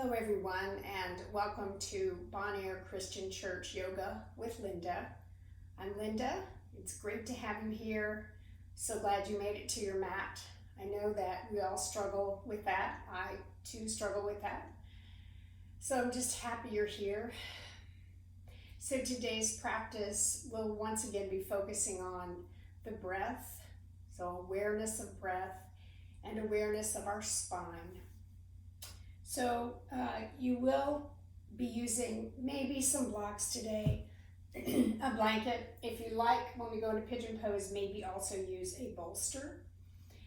Hello everyone, and welcome to Bonaire Christian Church Yoga with Linda. I'm Linda. It's great to have you here. So glad you made it to your mat. I know that we all struggle with that. I too struggle with that. So I'm just happy you're here. So today's practice will once again be focusing on the breath. So awareness of breath and awareness of our spine. So you will be using maybe some blocks today, a blanket. If you like, when we go into Pigeon Pose, maybe also use a bolster.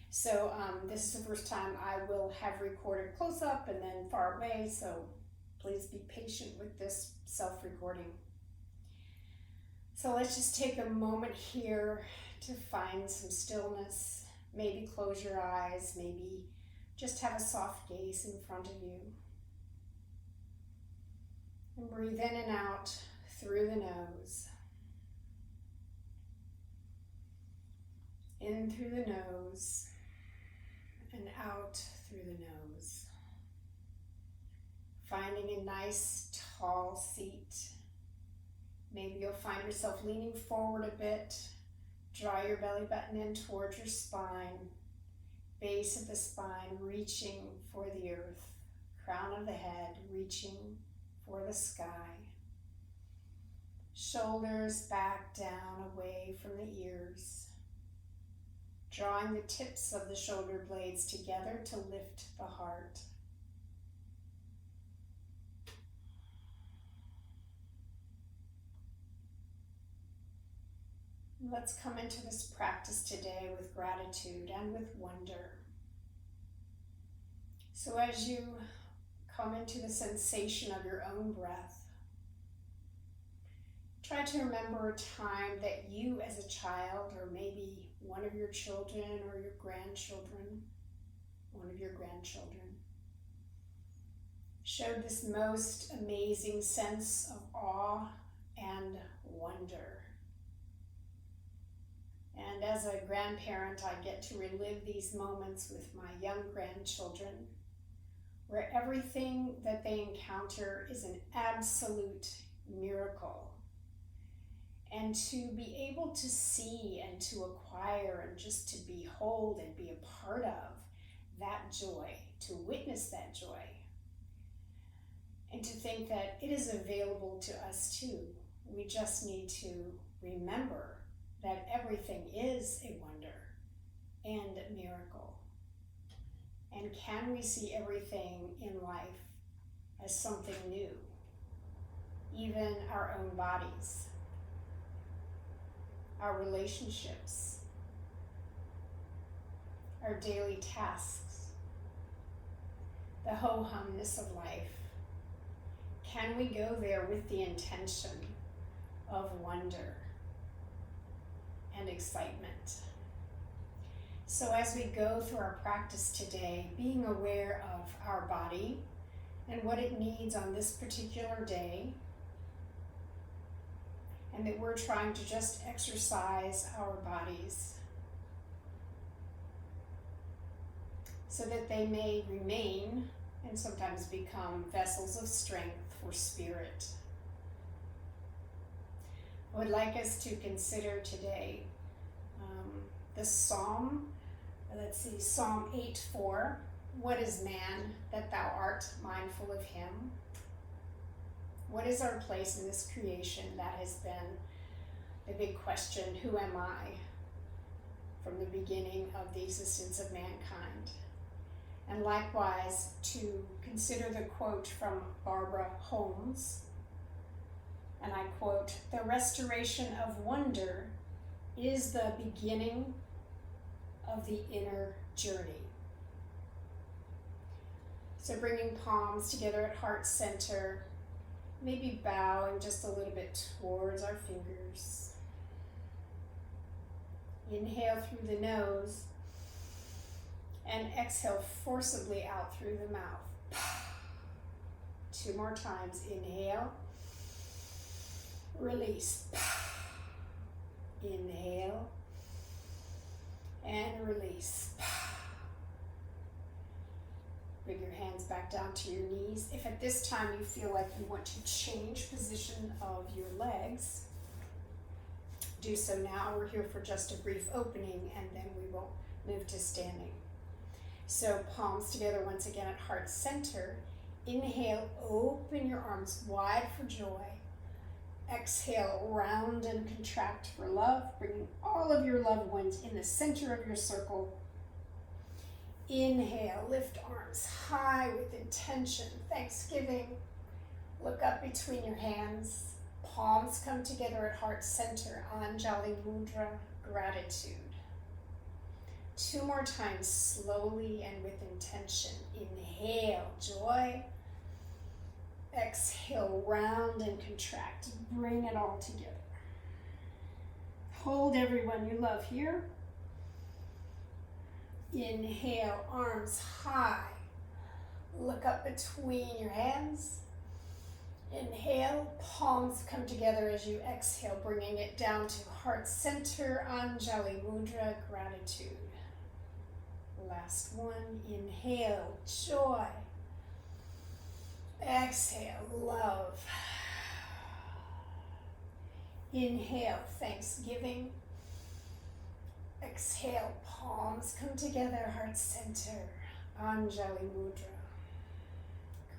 So this is the first time I will have recorded close up and then far away, so please be patient with this self-recording. So let's just take a moment here to find some stillness. Maybe close your eyes, maybe just have a soft gaze in front of you. And breathe in and out through the nose. In through the nose and out through the nose. Finding a nice tall seat. Maybe you'll find yourself leaning forward a bit. Draw your belly button in towards your spine. Base of the spine reaching for the earth, crown of the head reaching for the sky. Shoulders back down away from the ears. Drawing the tips of the shoulder blades together to lift the heart. Let's come into this practice today with gratitude and with wonder. So as you come into the sensation of your own breath, try to remember a time that you as a child, or maybe one of your children or your grandchildren, showed this most amazing sense of awe and wonder. And as a grandparent, I get to relive these moments with my young grandchildren, where everything that they encounter is an absolute miracle. And to be able to see and to acquire and just to behold and be a part of that joy, to witness that joy, and to think that it is available to us too. We just need to remember that everything is a wonder and a miracle. And can we see everything in life as something new? Even our own bodies, our relationships, our daily tasks, the ho-humness of life. Can we go there with the intention of wonder and excitement? So as we go through our practice today, being aware of our body and what it needs on this particular day, and that we're trying to just exercise our bodies so that they may remain and sometimes become vessels of strength for spirit. I would like us to consider today the Psalm, Psalm 8:4. What is man that thou art mindful of him? What is our place in this creation? That has been the big question. Who am I? From the beginning of the existence of mankind. And likewise, to consider the quote from Barbara Holmes, and I quote, "The restoration of wonder is the beginning of the inner journey." So bringing palms together at heart center, maybe bowing just a little bit towards our fingers. Inhale through the nose and exhale forcibly out through the mouth. 2 more times. Inhale. Release. Inhale and release. Bring your hands back down to your knees. If at this time you feel like you want to change position of your legs, do so now. We're here for just a brief opening and then we will move to standing. So palms together once again at heart center. Inhale, open your arms wide for joy. Exhale, round and contract for love, bringing all of your loved ones in the center of your circle. Inhale, lift arms high with intention, thanksgiving. Look up between your hands. Palms come together at heart center, Anjali Mudra, gratitude. 2 more times, slowly and with intention. Inhale, joy. Exhale, round and contract. Bring it all together. Hold everyone you love here. Inhale, arms high. Look up between your hands. Inhale, palms come together as you exhale, bringing it down to heart center, Anjali Mudra, gratitude. Last one, inhale, joy. Exhale, love. Inhale, thanksgiving. Exhale, palms come together, heart center, Anjali Mudra,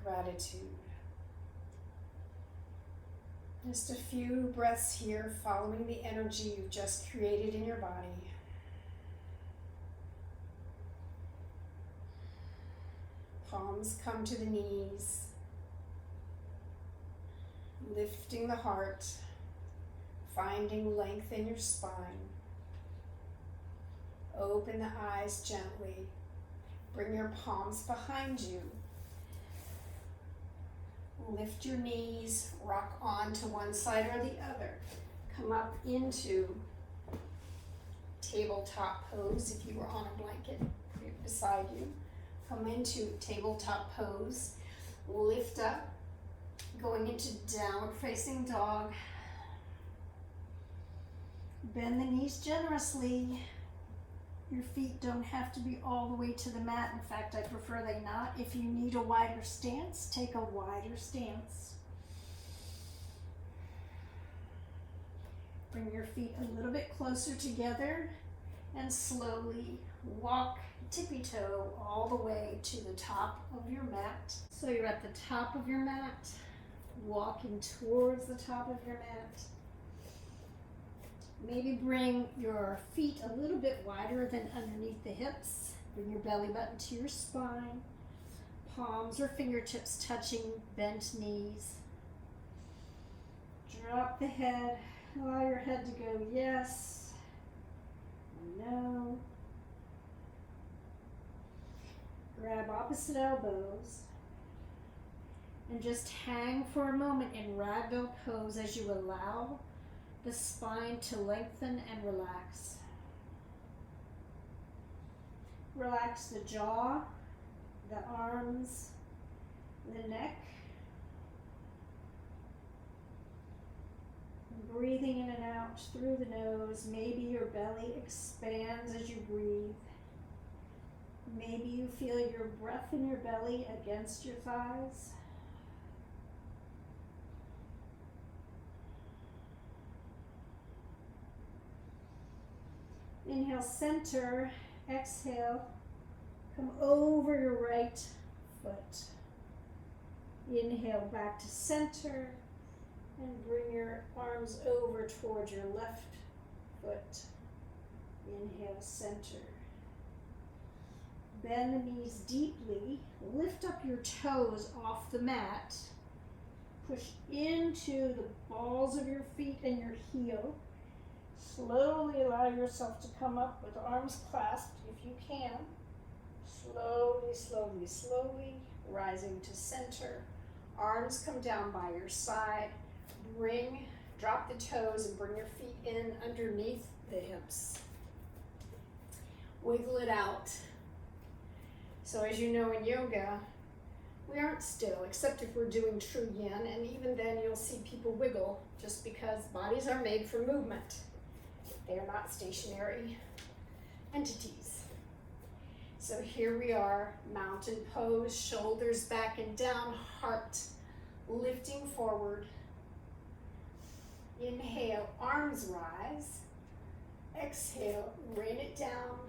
gratitude. Just a few breaths here, following the energy you've just created in your body. Palms come to the knees, lifting the heart, finding length in your spine. Open the eyes gently. Bring your palms behind you. Lift your knees, rock on to one side or the other. Come up into tabletop pose if you were on a blanket beside you. Come into tabletop pose. Lift up, going into downward facing dog. Bend the knees generously. Your feet don't have to be all the way to the mat. In fact, I prefer they not. If you need a wider stance, take a wider stance. Bring your feet a little bit closer together and slowly walk tippy-toe all the way to the top of your mat. So you're at the top of your mat, walking towards the top of your mat. Maybe bring your feet a little bit wider than underneath the hips. Bring your belly button to your spine. Palms or fingertips touching bent knees. Drop the head. Allow your head to go yes, no. Grab opposite elbows and just hang for a moment in ragdoll pose as you allow the spine to lengthen and relax. Relax the jaw, the arms, the neck. Breathing in and out through the nose. Maybe your belly expands as you breathe. Maybe you feel your breath in your belly against your thighs. Inhale, center. Exhale, come over your right foot. Inhale, back to center. And bring your arms over towards your left foot. Inhale, center. Bend the knees deeply. Lift up your toes off the mat. Push into the balls of your feet and your heel. Slowly allow yourself to come up with arms clasped if you can. Slowly, slowly, slowly, rising to center. Arms come down by your side. Drop the toes and bring your feet in underneath the hips. Wiggle it out. So as you know in yoga, we aren't still, except if we're doing true yin, and even then you'll see people wiggle just because bodies are made for movement. They are not stationary entities. So here we are, mountain pose, shoulders back and down, heart lifting forward. Inhale, arms rise. Exhale, rain it down.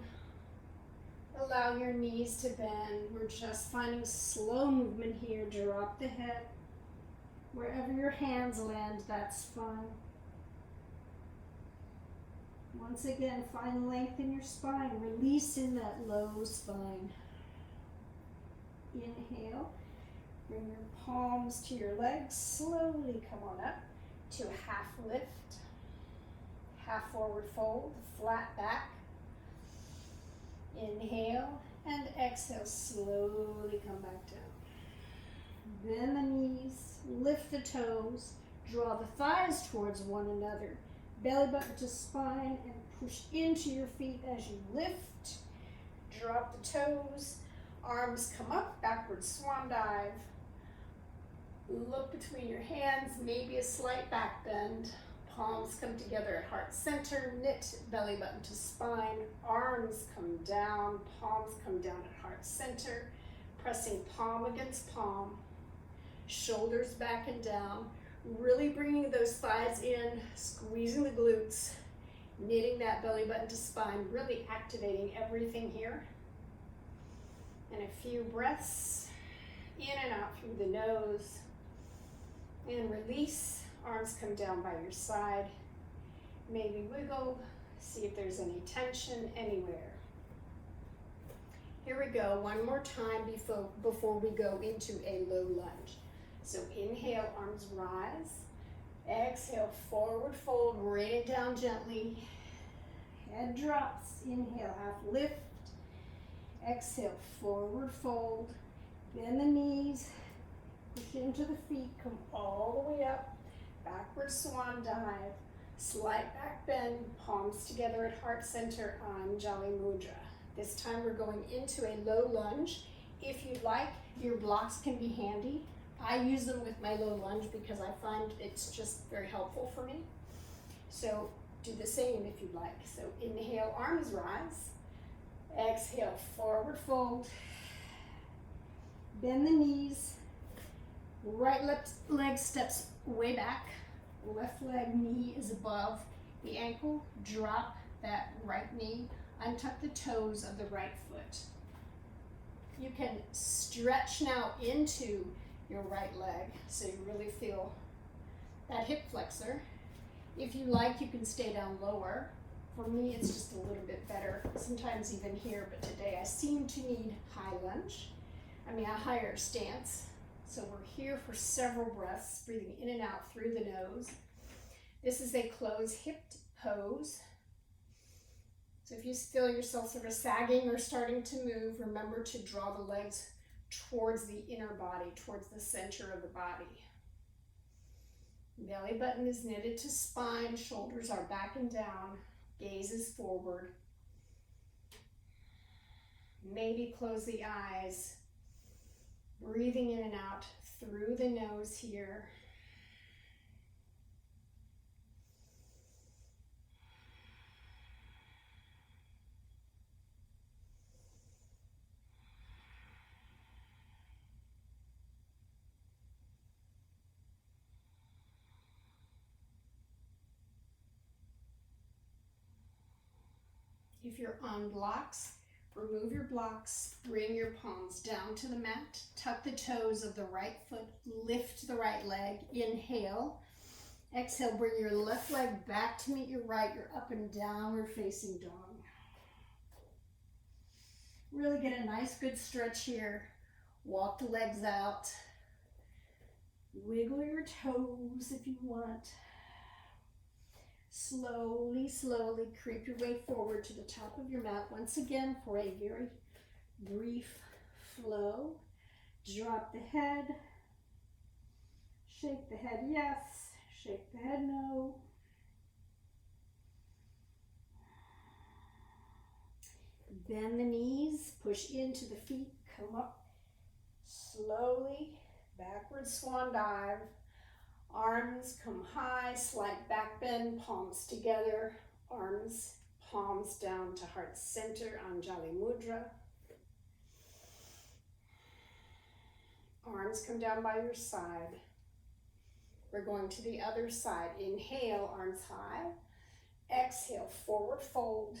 Allow your knees to bend. We're just finding slow movement here. Drop the head. Wherever your hands land, that's fine. Once again, find length in your spine. Release in that low spine. Inhale. Bring your palms to your legs. Slowly come on up to a half lift. Half forward fold, flat back. Inhale and exhale. Slowly come back down. Bend the knees, lift the toes, draw the thighs towards one another. Belly button to spine and push into your feet as you lift. Drop the toes, arms come up, backward swan dive. Look between your hands, maybe a slight back bend. Palms come together at heart center, knit belly button to spine, arms come down, palms come down at heart center, pressing palm against palm, shoulders back and down. Really bringing those thighs in, squeezing the glutes, knitting that belly button to spine, really activating everything here. And a few breaths in and out through the nose. And release, arms come down by your side. Maybe wiggle, see if there's any tension anywhere. Here we go, one more time before we go into a low lunge. So inhale, arms rise. Exhale, forward fold, rain it down gently. Head drops, inhale, half lift. Exhale, forward fold. Bend the knees, push into the feet, come all the way up. Backward swan dive, slight back bend, palms together at heart center, Anjali Mudra. This time we're going into a low lunge. If you'd like, your blocks can be handy. I use them with my low lunge because I find it's just very helpful for me. So do the same if you'd like. So inhale, arms rise. Exhale, forward fold. Bend the knees. Right left leg steps way back. Left leg knee is above the ankle. Drop that right knee. Untuck the toes of the right foot. You can stretch now into your right leg so you really feel that hip flexor. If you like, you can stay down lower. For me, it's just a little bit better, sometimes even here, but today I seem to need a higher stance. So we're here for several breaths, breathing in and out through the nose. This is a closed hipped pose. So if you feel yourself sort of sagging or starting to move, remember to draw the legs towards the inner body, towards the center of the body. Belly button is knitted to spine, shoulders are back and down, gaze is forward. Maybe close the eyes, breathing in and out through the nose here. If you're on blocks, remove your blocks, bring your palms down to the mat, tuck the toes of the right foot, lift the right leg, inhale. Exhale, bring your left leg back to meet your right, you're up and downward facing dog. Really get a nice good stretch here. Walk the legs out. Wiggle your toes if you want. Slowly, slowly creep your way forward to the top of your mat once again for a very brief flow. Drop the head. Shake the head yes. Shake the head no. Bend the knees. Push into the feet. Come up slowly. Backward swan dive. Arms come high, slight back bend, palms together, arms, palms down to heart center, Anjali Mudra. Arms come down by your side. We're going to the other side. Inhale, arms high. Exhale, forward fold.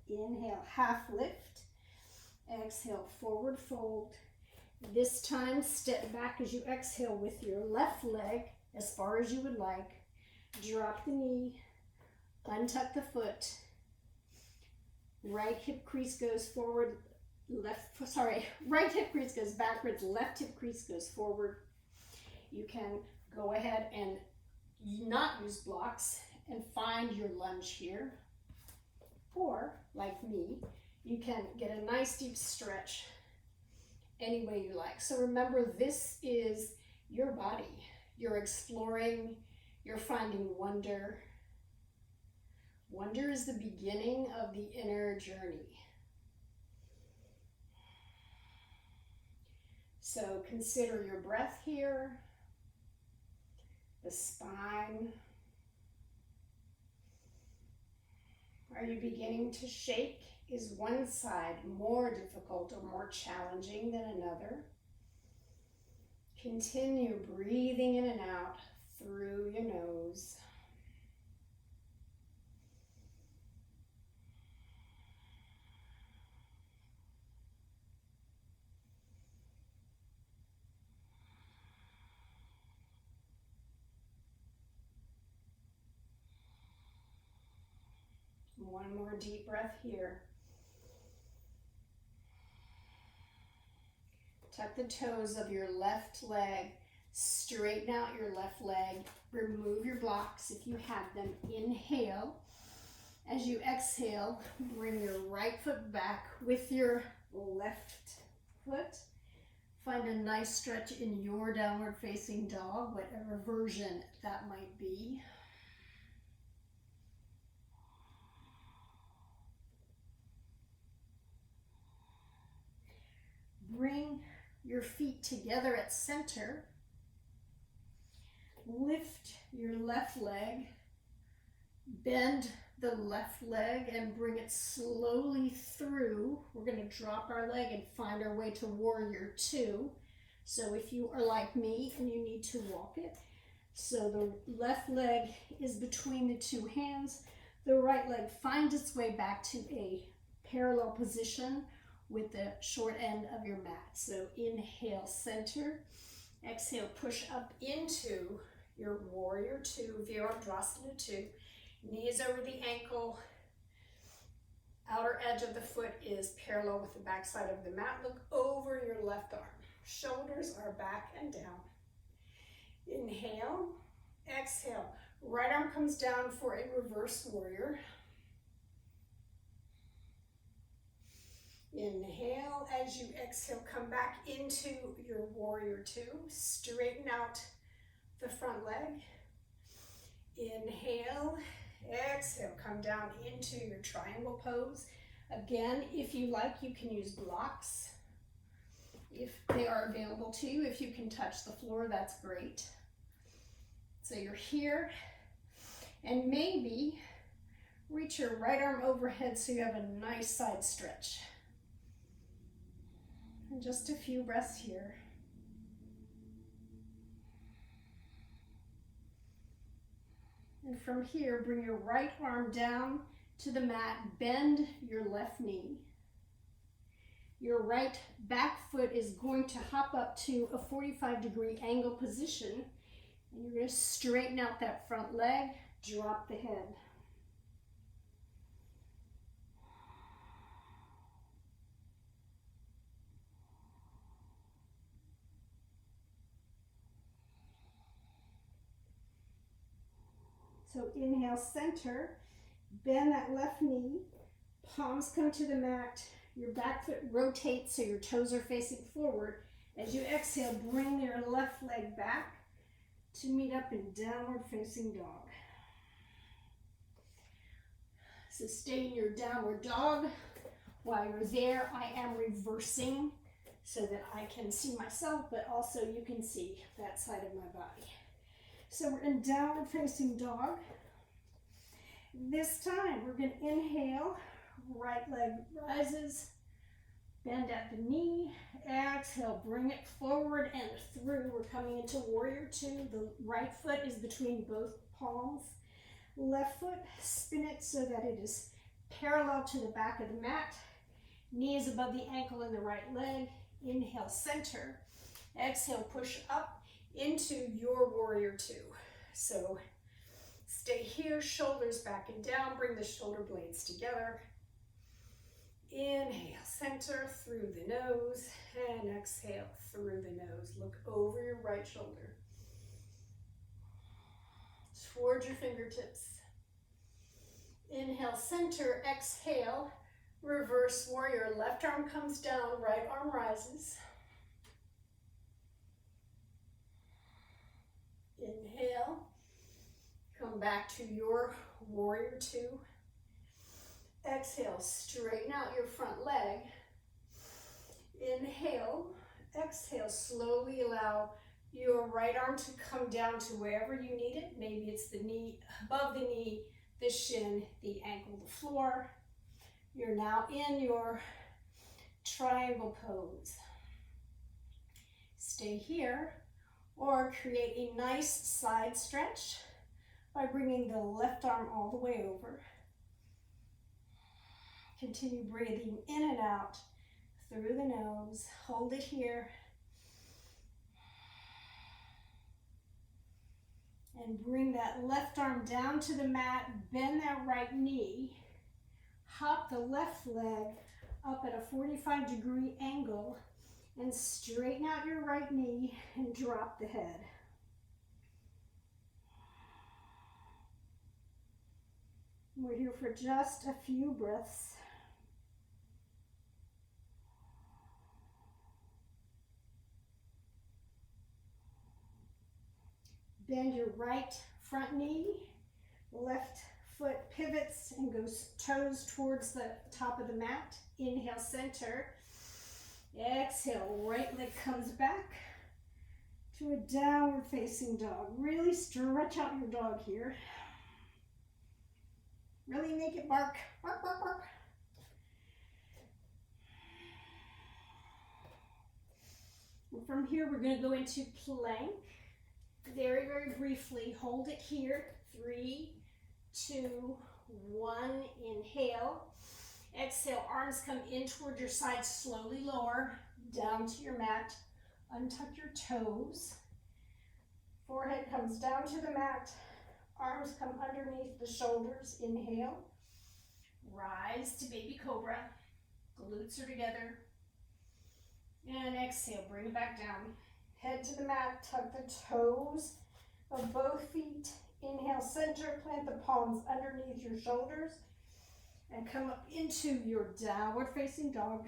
Inhale, half lift. Exhale, forward fold. This time, step back as you exhale with your left leg as far as you would like. Drop the knee, untuck the foot. Right hip crease goes forward, right hip crease goes backwards, left hip crease goes forward. You can go ahead and not use blocks and find your lunge here. Or, like me, you can get a nice deep stretch any way you like. So remember, this is your body. You're exploring, you're finding wonder. Wonder is the beginning of the inner journey. So consider your breath here, the spine. Are you beginning to shake? Is one side more difficult or more challenging than another? Continue breathing in and out through your nose. One more deep breath here. Tuck the toes of your left leg. Straighten out your left leg. Remove your blocks if you have them. Inhale. As you exhale, bring your right foot back with your left foot. Find a nice stretch in your downward facing dog, whatever version that might be. Bring your feet together at center. Lift your left leg. Bend the left leg and bring it slowly through. We're going to drop our leg and find our way to warrior two. So if you are like me and you need to walk it, so the left leg is between the two hands. The right leg finds its way back to a parallel position with the short end of your mat. So inhale, center. Exhale, push up into your warrior two, Virabhadrasana 2. Knees over the ankle. Outer edge of the foot is parallel with the back side of the mat. Look over your left arm. Shoulders are back and down. Inhale, exhale. Right arm comes down for a reverse warrior. Inhale, as you exhale, come back into your warrior two. Straighten out the front leg. Inhale, exhale, come down into your triangle pose. Again, if you like, you can use blocks if they are available to you. If you can touch the floor, that's great. So you're here, and maybe reach your right arm overhead so you have a nice side stretch. And just a few breaths here. And from here, bring your right arm down to the mat, bend your left knee. Your right back foot is going to hop up to a 45-degree angle position. And you're going to straighten out that front leg, drop the head. So inhale, center, bend that left knee, palms come to the mat, your back foot rotates so your toes are facing forward. As you exhale, bring your left leg back to meet up in downward facing dog. So stay in your downward dog. While you're there, I am reversing so that I can see myself, but also you can see that side of my body. So we're in downward facing dog. This time we're going to inhale, right leg rises, Bend at the knee. Exhale, bring it forward and through. We're coming into warrior two. The right foot is between both palms. Left foot, spin it so that it is parallel to the back of the mat. Knee is above the ankle in the right leg. Inhale, center. Exhale, push up into your warrior two. So stay here, shoulders back and down. Bring the shoulder blades together. Inhale, center through the nose, and exhale through the nose. Look over your right shoulder, towards your fingertips. Inhale, center, exhale, reverse warrior. Left arm comes down, right arm rises. Inhale, come back to your warrior two. Exhale, straighten out your front leg. Inhale, exhale, slowly allow your right arm to come down to wherever you need it. Maybe it's the knee, above the knee, the shin, the ankle, the floor. You're now in your triangle pose. Stay here or create a nice side stretch by bringing the left arm all the way over. Continue breathing in and out through the nose. Hold it here. And bring that left arm down to the mat. Bend that right knee. Hop the left leg up at a 45-degree angle and straighten out your right knee and drop the head. We're here for just a few breaths. Bend your right front knee, left foot pivots and goes toes towards the top of the mat. Inhale, center. Exhale, right leg comes back to a downward facing dog. Really stretch out your dog here. Really make it bark, bark, bark, bark. And from here, we're going to go into plank. Very, very briefly, hold it here. 3, 2, 1. Inhale. Exhale, arms come in toward your side, slowly lower, down to your mat. Untuck your toes. Forehead comes down to the mat. Arms come underneath the shoulders. Inhale. Rise to baby cobra. Glutes are together. And exhale, bring it back down. Head to the mat, tuck the toes of both feet. Inhale, center, plant the palms underneath your shoulders and come up into your downward facing dog.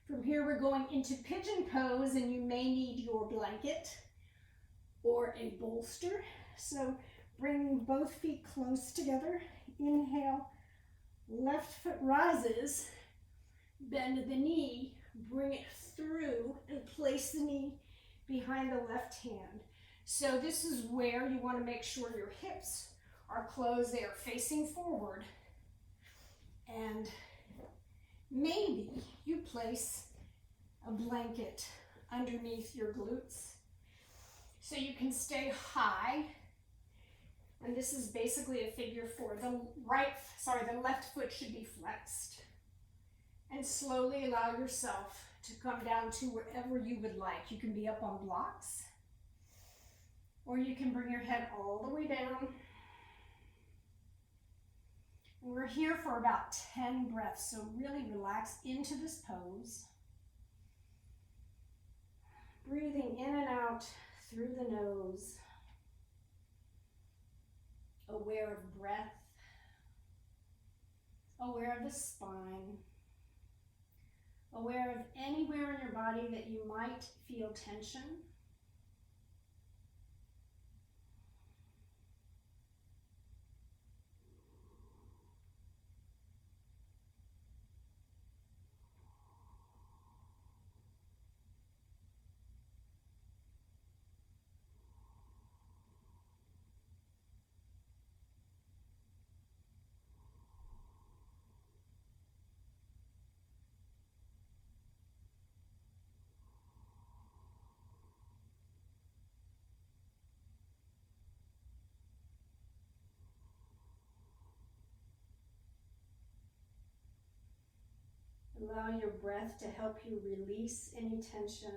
From here, we're going into pigeon pose, and you may need your blanket or a bolster. So bring both feet close together. Inhale, left foot rises. Bend the knee, bring it through, and place the knee behind the left hand. So this is where you want to make sure your hips are closed, they are facing forward. And maybe you place a blanket underneath your glutes so you can stay high. And this is basically a figure 4. The left foot should be flexed. And slowly allow yourself to come down to wherever you would like. You can be up on blocks, or you can bring your head all the way down. And we're here for about 10 breaths, so really relax into this pose. Breathing in and out through the nose. Aware of breath. Aware of the spine. Aware of anywhere in your body that you might feel tension. Allow your breath to help you release any tension.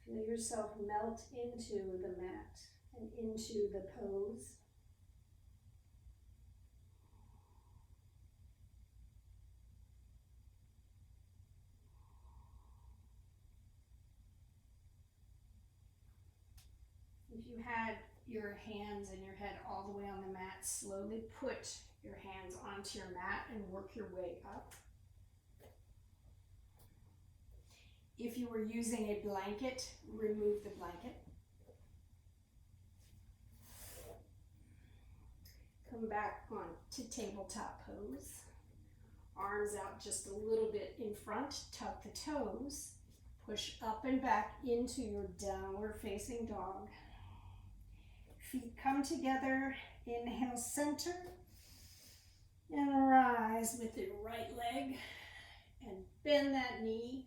Feel yourself melt into the mat and into the pose. If you had your hands and your head all the way on the mat, slowly put your hands onto your mat and work your way up. If you were using a blanket, remove the blanket. Come back on to tabletop pose. Arms out just a little bit in front, tuck the toes, push up and back into your downward facing dog. Feet come together, inhale center, and rise with the right leg, and bend that knee.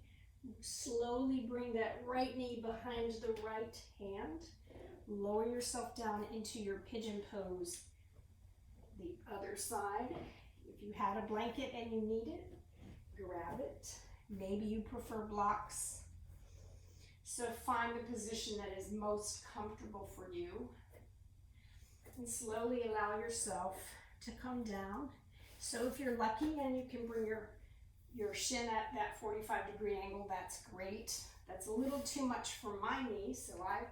Slowly bring that right knee behind the right hand. Lower yourself down into your pigeon pose. The other side, if you had a blanket and you need it, grab it. Maybe you prefer blocks. So find the position that is most comfortable for you. And slowly allow yourself to come down. So if you're lucky and you can bring your shin at that 45-degree angle, that's great. That's a little too much for my knee, so I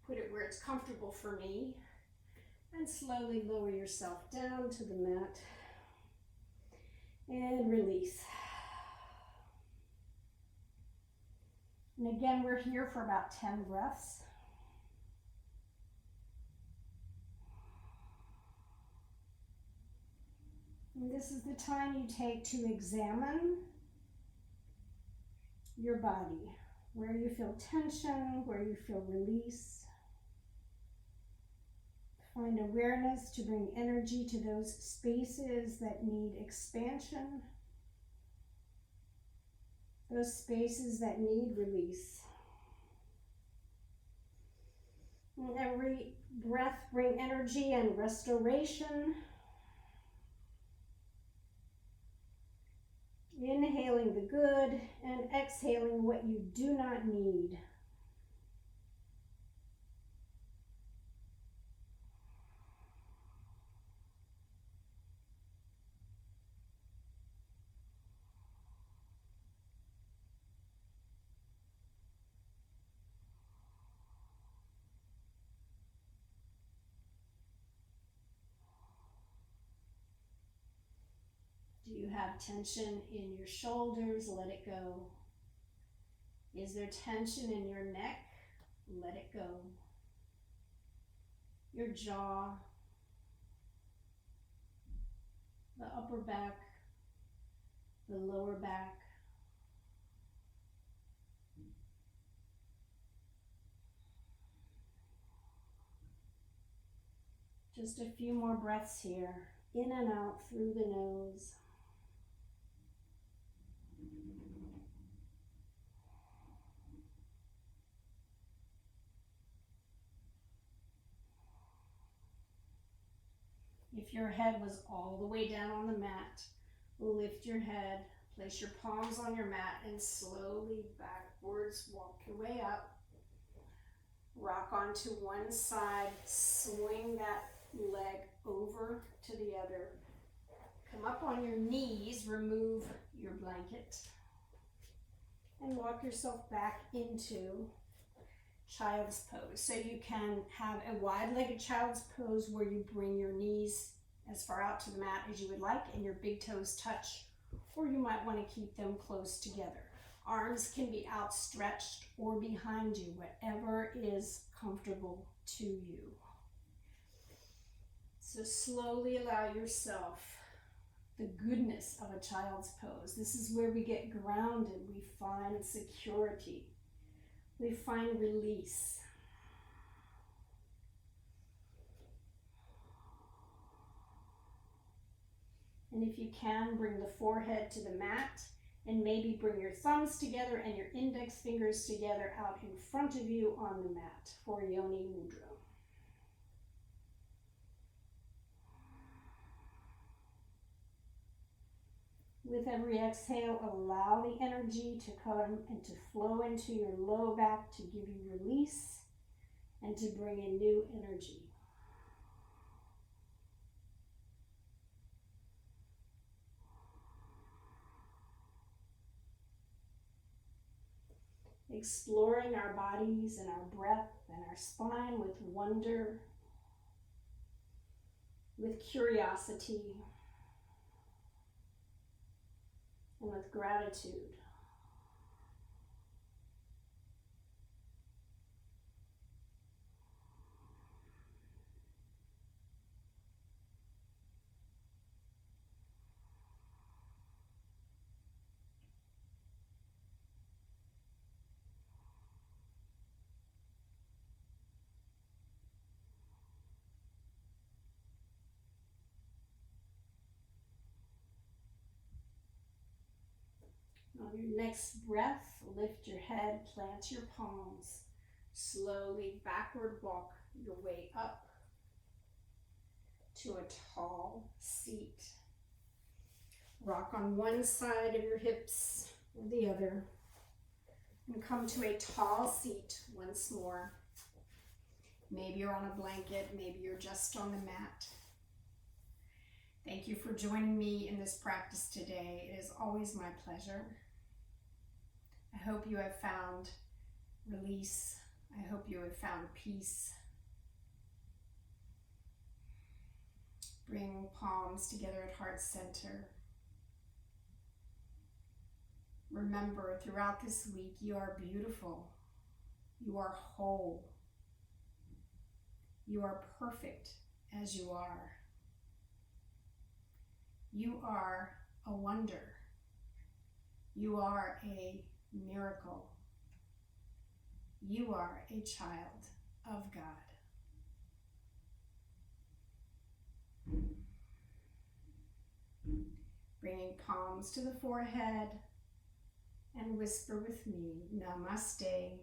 put it where it's comfortable for me. And slowly lower yourself down to the mat and release. And again, we're here for about 10 breaths. And this is the time you take to examine your body, where you feel tension, where you feel release. Find awareness to bring energy to those spaces that need expansion, those spaces that need release. And every breath bring energy and restoration. Inhaling the good and exhaling what you do not need. Do you have tension in your shoulders? Let it go. Is there tension in your neck? Let it go. Your jaw, the upper back, the lower back. Just a few more breaths here. In and out through the nose. If your head was all the way down on the mat, lift your head, place your palms on your mat, and slowly backwards walk your way up. Rock onto one side, swing that leg over to the other. Come up on your knees, remove your blanket, and walk yourself back into child's pose. So you can have a wide-legged child's pose where you bring your knees as far out to the mat as you would like and your big toes touch, or you might want to keep them close together. Arms can be outstretched or behind you, whatever is comfortable to you. So slowly allow yourself the goodness of a child's pose. This is where we get grounded, we find security. We find release. And if you can, bring the forehead to the mat and maybe bring your thumbs together and your index fingers together out in front of you on the mat for Yoni Mudra. With every exhale, allow the energy to come and to flow into your low back to give you release and to bring in new energy. Exploring our bodies and our breath and our spine with wonder, with curiosity, and with gratitude. On your next breath, lift your head, plant your palms. Slowly backward walk your way up to a tall seat. Rock on one side of your hips or the other and come to a tall seat once more. Maybe you're on a blanket, maybe you're just on the mat. Thank you for joining me in this practice today. It is always my pleasure. I hope you have found release. I hope you have found peace. Bring palms together at heart center. Remember, throughout this week, you are beautiful. You are whole. You are perfect as you are. You are a wonder. You are a miracle. You are a child of God. Bringing palms to the forehead and whisper with me, Namaste.